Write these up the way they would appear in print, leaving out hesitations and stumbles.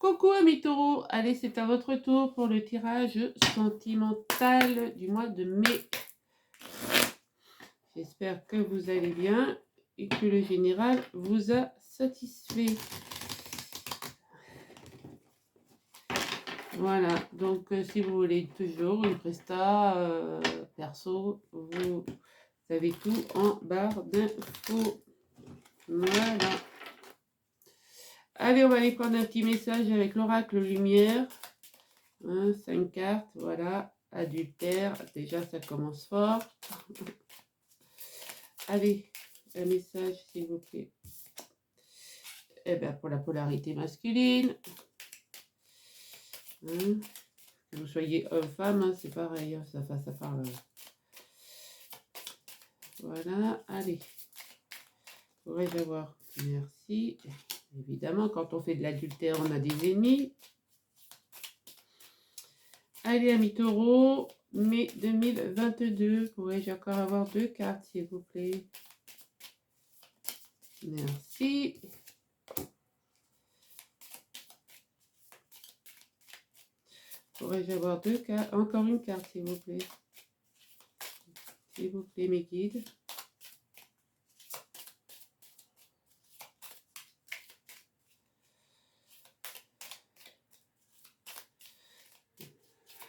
Coucou amis taureaux, allez c'est à votre tour pour le tirage sentimental du mois de mai. J'espère que vous allez bien et que le général vous a satisfait. Voilà, donc si vous voulez toujours une presta perso, vous avez tout en barre d'infos. Voilà. Allez, on va aller prendre un petit message avec l'oracle lumière. 5 cartes, voilà. Adultère, déjà ça commence fort. Allez, un message s'il vous plaît. Eh bien, pour la polarité masculine. Que vous soyez homme-femme, c'est pareil, ça parle. Voilà, allez. Pourrais-je avoir? Merci. Évidemment, quand on fait de l'adultère, on a des ennemis. Allez, amis taureaux, mai 2022. Pourrais-je encore avoir 2 cartes, s'il vous plaît? Merci. Pourrais-je avoir 2 cartes? Encore une carte, s'il vous plaît? S'il vous plaît, mes guides.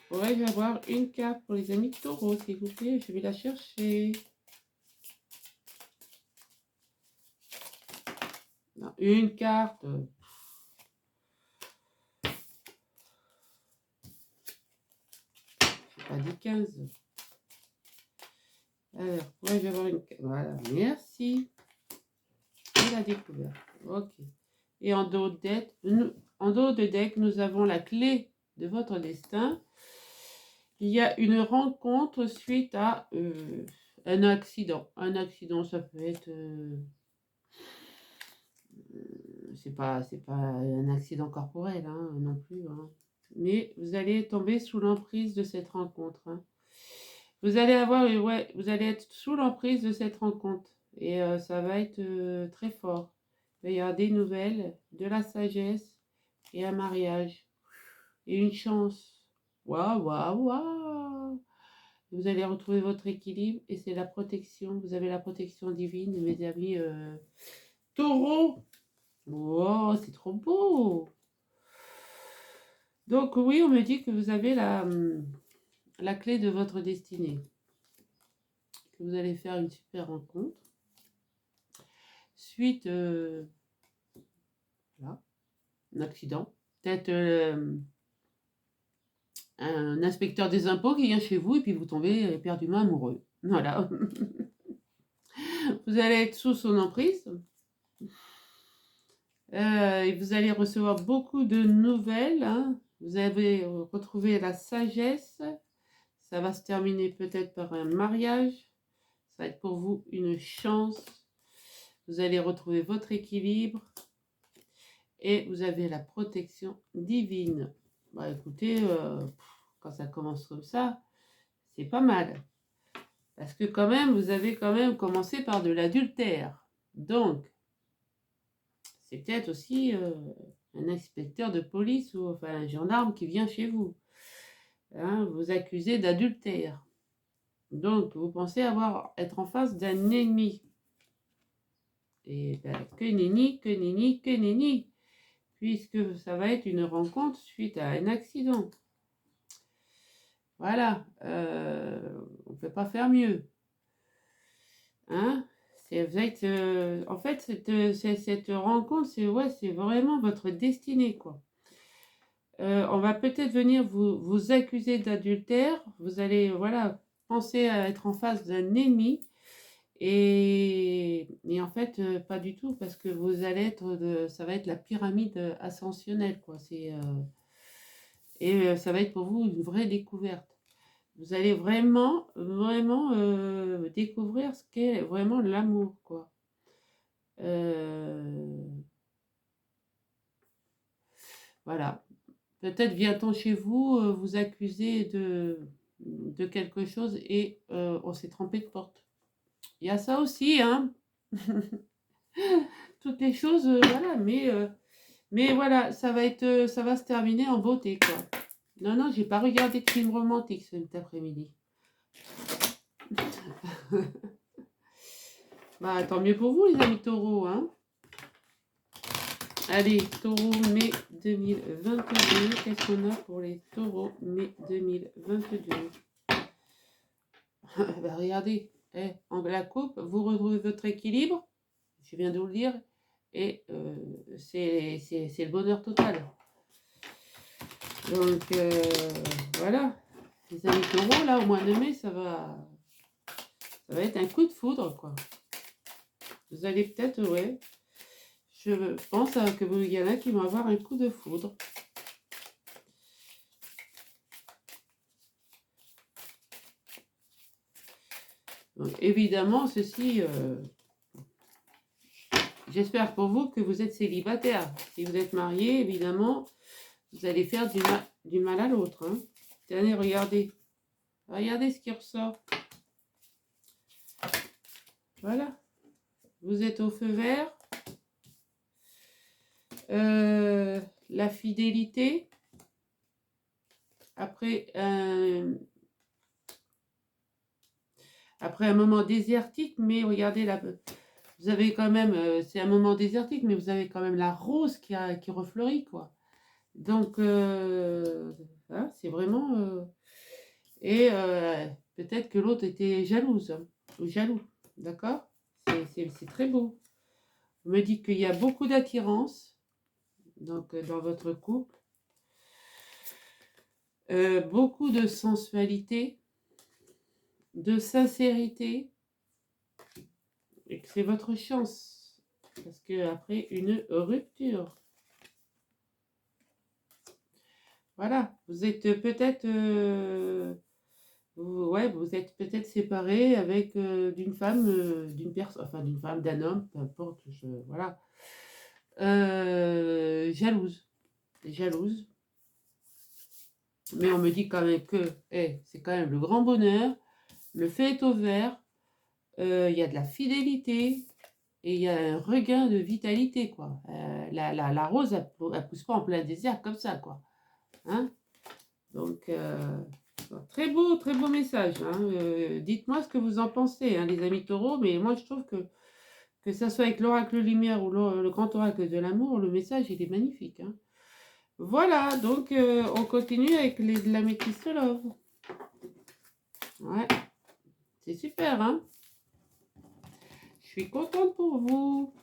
Pourrais-je avoir une carte pour les amis taureaux, s'il vous plaît? Je vais la chercher. Non, une carte. J'ai pas dit 15. Alors, pourrais-je avoir une carte? Voilà, merci. Et la découverte. Ok. Et en dos de deck, nous avons la clé de votre destin. Il y a une rencontre suite à un accident. Un accident, ça peut être... c'est pas un accident corporel non plus. Mais vous allez tomber sous l'emprise de cette rencontre. Vous allez avoir, vous allez être sous l'emprise de cette rencontre. Et ça va être très fort. Il va y avoir des nouvelles, de la sagesse et un mariage. Et une chance. Waouh, waouh, waouh! Vous allez retrouver votre équilibre et c'est la protection. Vous avez la protection divine, mes amis taureaux. Wow, c'est trop beau! Donc oui, on me dit que vous avez la clé de votre destinée. Que vous allez faire une super rencontre. Suite, là, un accident. Peut-être un inspecteur des impôts qui vient chez vous et puis vous tombez éperdument amoureux. Voilà. Vous allez être sous son emprise. Et vous allez recevoir beaucoup de nouvelles. Vous avez retrouvé la sagesse. Ça va se terminer peut-être par un mariage. Ça va être pour vous une chance. Vous allez retrouver votre équilibre. Et vous avez la protection divine. Bah écoutez, quand ça commence comme ça, c'est pas mal. Parce que quand même, vous avez quand même commencé par de l'adultère. Donc, c'est peut-être aussi un inspecteur de police ou enfin un gendarme qui vient chez vous. Vous accusez d'adultère. Donc, vous pensez être en face d'un ennemi. Et ben, que nenni, que nenni, que nenni. Puisque ça va être une rencontre suite à un accident. Voilà, on ne peut pas faire mieux. En fait, cette rencontre, c'est vraiment votre destinée, quoi. On va peut-être venir vous accuser d'adultère. Vous allez, voilà, penser à être en face d'un ennemi. Et en fait, pas du tout, parce que vous allez ça va être la pyramide ascensionnelle, quoi. Ça va être pour vous une vraie découverte. Vous allez vraiment, vraiment découvrir ce qu'est vraiment l'amour, quoi. Voilà. Peut-être vient-on chez vous vous accuser de quelque chose et on s'est trompé de porte. Il y a ça aussi, hein. Toutes les choses, voilà, mais Mais voilà, ça va se terminer en beauté, quoi. Non, non, j'ai pas regardé de film romantique cet après-midi. Bah, tant mieux pour vous, les amis taureaux, hein. Allez, taureau, mai 2022. Qu'est-ce qu'on a pour les taureaux, mai 2022? Bah, regardez, en la coupe, vous retrouvez votre équilibre, je viens de vous le dire, et c'est le bonheur total. Donc, voilà, les amis taureaux, là, au mois de mai, ça va être un coup de foudre, quoi. Vous allez peut-être, ouais, je pense que il y en a qui vont avoir un coup de foudre. Donc, évidemment, ceci, j'espère pour vous que vous êtes célibataire. Si vous êtes marié, évidemment, vous allez faire du mal à l'autre. Hein. Tenez, regardez. Regardez ce qui ressort. Voilà. Vous êtes au feu vert. La fidélité. Après un moment désertique, mais regardez là, vous avez quand même, c'est un moment désertique, mais vous avez quand même la rose qui refleurit, quoi. Donc, voilà, c'est vraiment... et peut-être que l'autre était jalouse, hein, ou jaloux, d'accord? C'est très beau. On me dit qu'il y a beaucoup d'attirance donc, dans votre couple, beaucoup de sensualité, de sincérité, et que c'est votre chance. Parce qu'après une rupture, voilà, vous êtes peut-être... vous êtes peut-être séparé avec d'une femme, d'une personne, enfin d'une femme, d'un homme, peu importe, voilà. Jalouse, jalouse. Mais on me dit quand même que c'est quand même le grand bonheur, le feu est au vert, il y a de la fidélité et il y a un regain de vitalité, quoi. La rose, elle pousse pas en plein désert comme ça, quoi. Hein? Donc, très beau message. Hein. Dites-moi ce que vous en pensez, hein, les amis taureaux, mais moi je trouve que ça soit avec l'oracle lumière ou le grand oracle de l'amour, le message il est magnifique. Hein. Voilà, donc on continue avec la métisse love. Ouais, c'est super, hein. Je suis contente pour vous.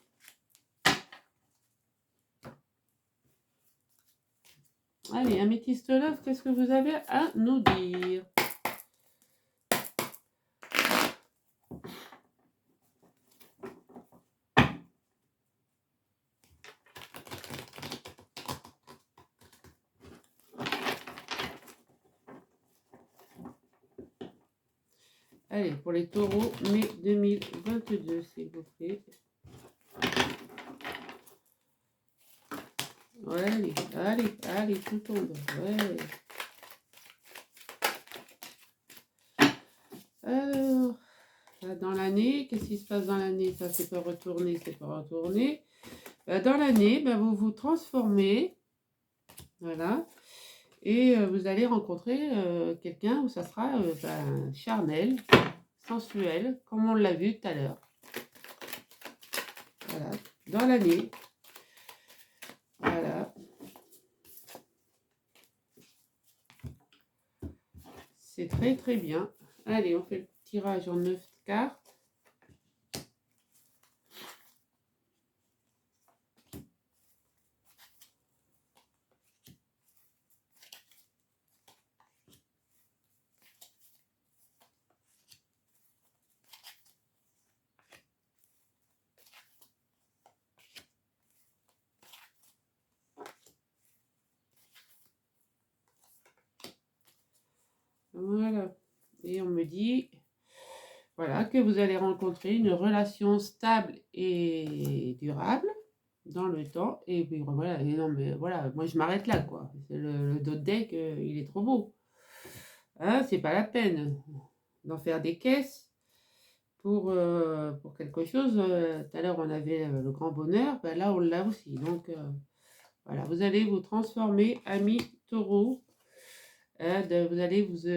Allez, améthyste love, qu'est-ce que vous avez à nous dire? Allez, pour les taureaux, mai 2022, s'il vous plaît. Ouais, allez, tout tombe. Ouais. Alors, là, dans l'année, qu'est-ce qui se passe dans l'année? Ça, c'est pas retourné, c'est pas retourné. Dans l'année, vous vous transformez. Voilà. Et vous allez rencontrer quelqu'un où ça sera charnel, sensuel, comme on l'a vu tout à l'heure. Voilà. Dans l'année. Voilà. C'est très très bien. Allez, on fait le tirage en 9 cartes. Voilà. Et on me dit, voilà, que vous allez rencontrer une relation stable et durable dans le temps. Et puis voilà, et non, mais voilà, moi je m'arrête là, quoi. Le dos de deck, il est trop beau. Hein, c'est pas la peine d'en faire des caisses pour quelque chose. Tout à l'heure, on avait le grand bonheur, là, on l'a aussi. Donc, Voilà, vous allez vous transformer, ami taureau. Vous allez vous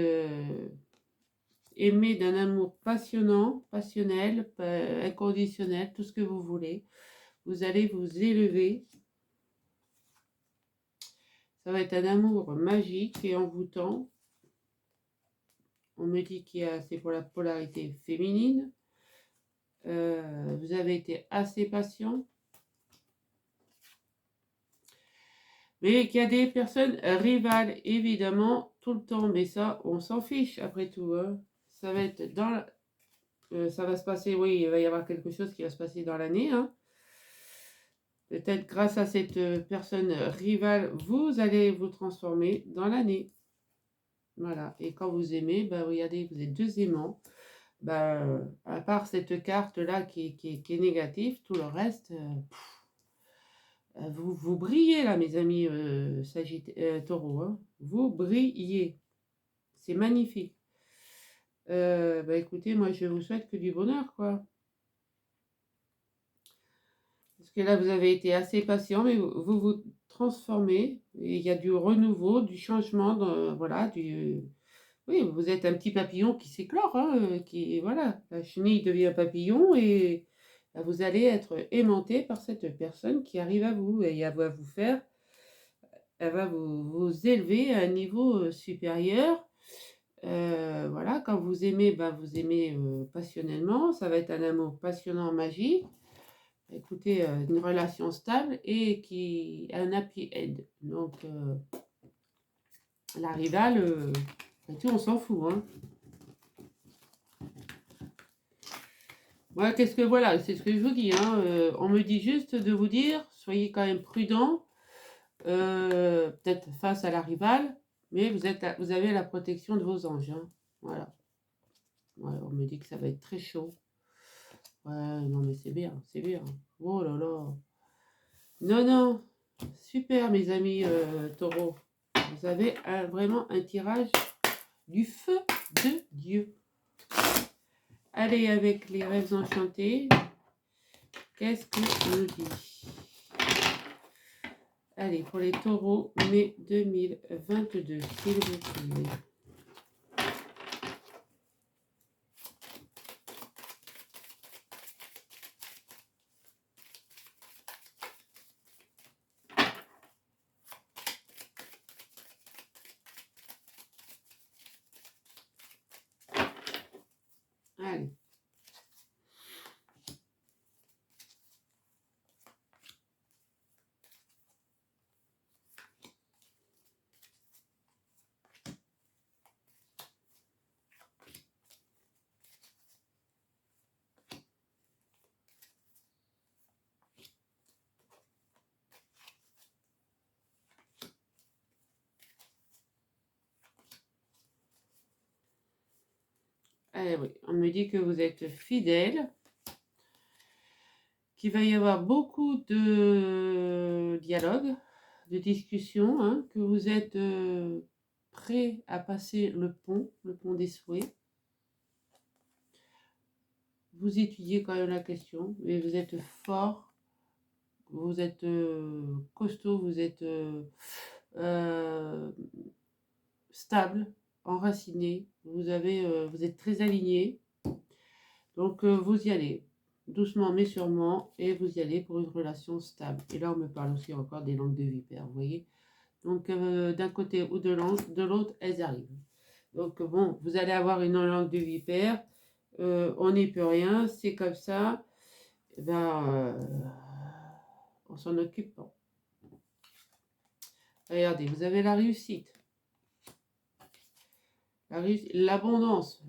aimer d'un amour passionnant, passionnel, inconditionnel, tout ce que vous voulez. Vous allez vous élever. Ça va être un amour magique et envoûtant. On me dit c'est pour la polarité féminine. Vous avez été assez patient. Mais qu'il y a des personnes rivales, évidemment, tout le temps. Mais ça, on s'en fiche, après tout. Hein. Ça va être ça va se passer, oui, il va y avoir quelque chose qui va se passer dans l'année. Hein. Peut-être grâce à cette personne rivale, vous allez vous transformer dans l'année. Voilà. Et quand vous aimez, regardez, vous êtes deux aimants. À part cette carte-là qui est négative, tout le reste, vous brillez là, mes amis taureaux. Hein. Vous brillez. C'est magnifique. Écoutez, moi, je vous souhaite que du bonheur, quoi. Parce que là, vous avez été assez patient, mais vous transformez. Et il y a du renouveau, du changement, voilà, oui, vous êtes un petit papillon qui s'éclore, hein, voilà, la chenille devient un papillon et vous allez être aimanté par cette personne qui arrive à vous et elle va vous élever à un niveau supérieur. Voilà, quand vous aimez, vous aimez passionnellement, ça va être un amour passionnant, magique. Écoutez, une relation stable et qui a un happy end. Donc, la rivale, on s'en fout, hein. Voilà, voilà, c'est ce que je vous dis. Hein. On me dit juste de vous dire, soyez quand même prudent, peut-être face à la rivale, mais vous avez la protection de vos anges. Hein. Voilà. Ouais, on me dit que ça va être très chaud. Ouais, non, mais c'est bien, c'est bien. Oh là là. Non, non. Super, mes amis taureaux. Vous avez vraiment un tirage du feu de Dieu. Allez, avec les rêves enchantés. Qu'est-ce que nous dit? Allez, pour les taureaux, mai 2022, s'il vous plaît. Allez. Eh oui, on me dit que vous êtes fidèle, qu'il va y avoir beaucoup de dialogue, de discussion, hein, que vous êtes prêt à passer le pont des souhaits. Vous étudiez quand même la question, mais vous êtes fort, vous êtes costaud, vous êtes stable, enraciné, vous êtes très aligné. Donc vous y allez, doucement mais sûrement, et vous y allez pour une relation stable. Et là, on me parle aussi encore des langues de vipère, vous voyez. Donc d'un côté ou de l'autre, elles arrivent. Donc bon, vous allez avoir une langue de vipère, on n'y peut rien, c'est comme ça. On s'en occupe pas. Regardez, vous avez la réussite. L'abondance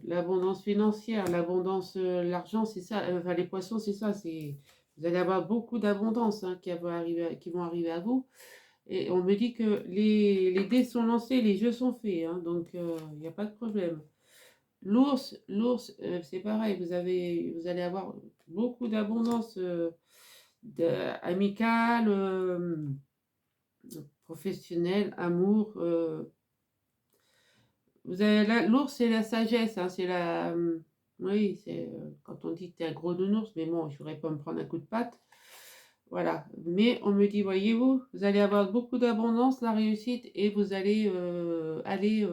financière, l'abondance, l'argent, c'est ça. Enfin, les poissons, c'est ça. Vous allez avoir beaucoup d'abondance hein, qui vont arriver à vous. Et on me dit que les dés sont lancés, les jeux sont faits. Hein, donc, il n'y a pas de problème. L'ours, c'est pareil. Vous allez avoir beaucoup d'abondance amicale, professionnelle, amour. Vous avez l'ours, c'est la sagesse, hein, c'est la. Oui, c'est quand on dit que t'es un gros nounours, mais bon, je voudrais pas me prendre un coup de patte. Voilà. Mais on me dit, voyez-vous, vous allez avoir beaucoup d'abondance, la réussite, et vous allez aller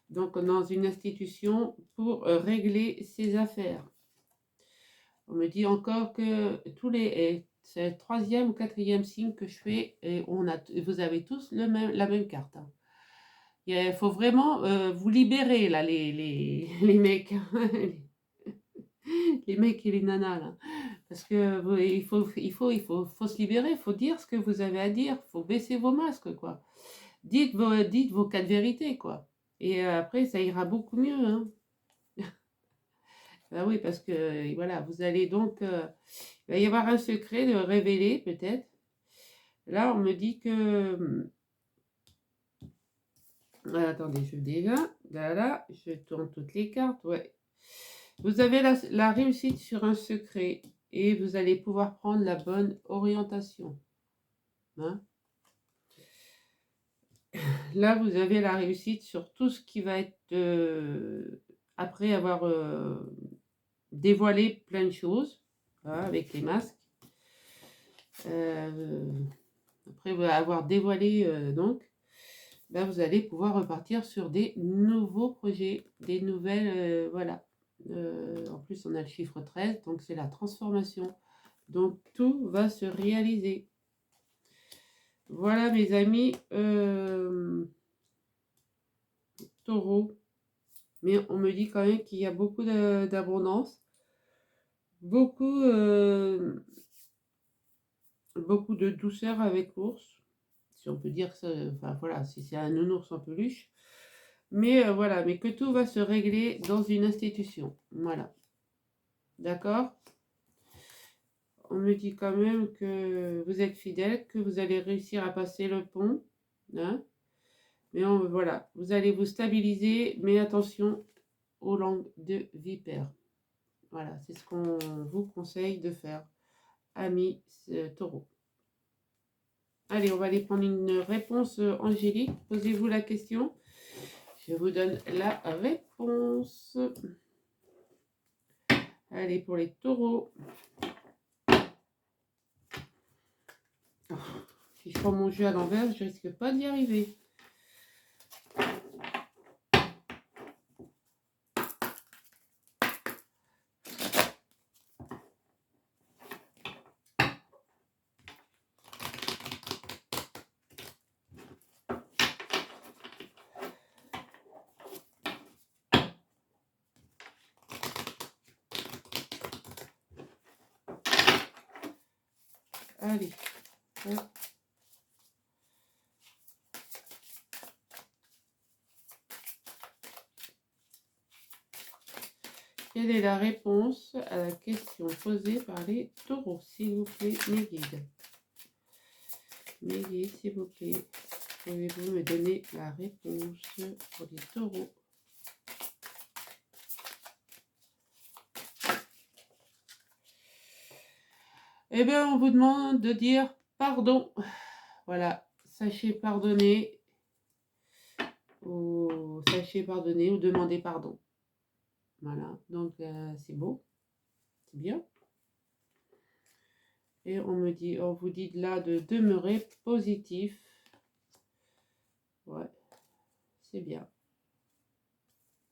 donc dans une institution pour régler ses affaires. On me dit encore que c'est le troisième ou quatrième signe que je fais, et vous avez tous la même carte, hein. Il faut vraiment vous libérer, là, les mecs, les mecs et les nanas, là. Parce que il faut se libérer, il faut dire ce que vous avez à dire, il faut baisser vos masques, quoi. Dites vos quatre vérités, quoi. Et après, ça ira beaucoup mieux, hein. Ben oui, parce que voilà, vous allez donc, il va y avoir un secret de révéler, peut-être. Là, on me dit que, attendez, je déjà, là, je tourne toutes les cartes, ouais. Vous avez la réussite sur un secret et vous allez pouvoir prendre la bonne orientation, hein. Là, vous avez la réussite sur tout ce qui va être, après avoir dévoilé plein de choses, voilà, avec les masques. Après avoir dévoilé, donc, ben, vous allez pouvoir repartir sur des nouveaux projets, des nouvelles, voilà. En plus, on a le chiffre 13, donc c'est la transformation. Donc, tout va se réaliser. Voilà, mes amis, taureau. Mais on me dit quand même qu'il y a beaucoup d'abondance, beaucoup, beaucoup de douceur avec l'ours, si on peut dire ça. Enfin voilà, si c'est un nounours en peluche. Mais voilà, mais que tout va se régler dans une institution. Voilà. D'accord? On me dit quand même que vous êtes fidèle, que vous allez réussir à passer le pont, hein? Mais voilà, vous allez vous stabiliser, mais attention aux langues de vipère. Voilà, c'est ce qu'on vous conseille de faire, amis taureau. Allez, on va aller prendre une réponse angélique. Posez-vous la question. Je vous donne la réponse. Allez, pour les taureaux. Oh, si je prends mon jeu à l'envers, je risque pas d'y arriver. Allez. Hop. Quelle est la réponse à la question posée par les taureaux, s'il vous plaît, mes guides? Mes guides, s'il vous plaît, pouvez-vous me donner la réponse pour les taureaux? Eh bien, on vous demande de dire pardon. Voilà, sachez pardonner ou demander pardon. Voilà, donc c'est beau, c'est bien. Et on vous dit là de demeurer positif. Ouais, c'est bien.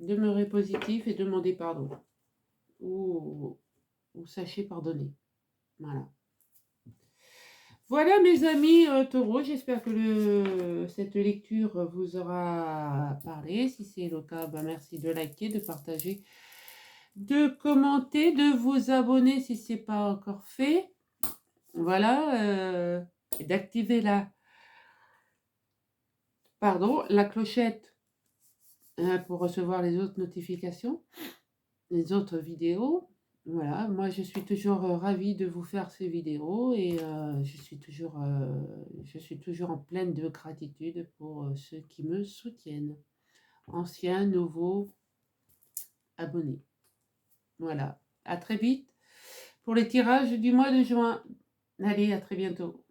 Demeurer positif et demander pardon. Ou sachez pardonner. Voilà. Voilà mes amis taureaux, j'espère que cette lecture vous aura parlé. Si c'est le cas, ben merci de liker, de partager, de commenter, de vous abonner si ce n'est pas encore fait. Voilà, et d'activer la clochette pour recevoir les autres notifications, les autres vidéos. Voilà, moi je suis toujours ravie de vous faire ces vidéos et je suis toujours en pleine de gratitude pour ceux qui me soutiennent, anciens, nouveaux, abonnés. Voilà, à très vite pour les tirages du mois de juin. Allez, à très bientôt.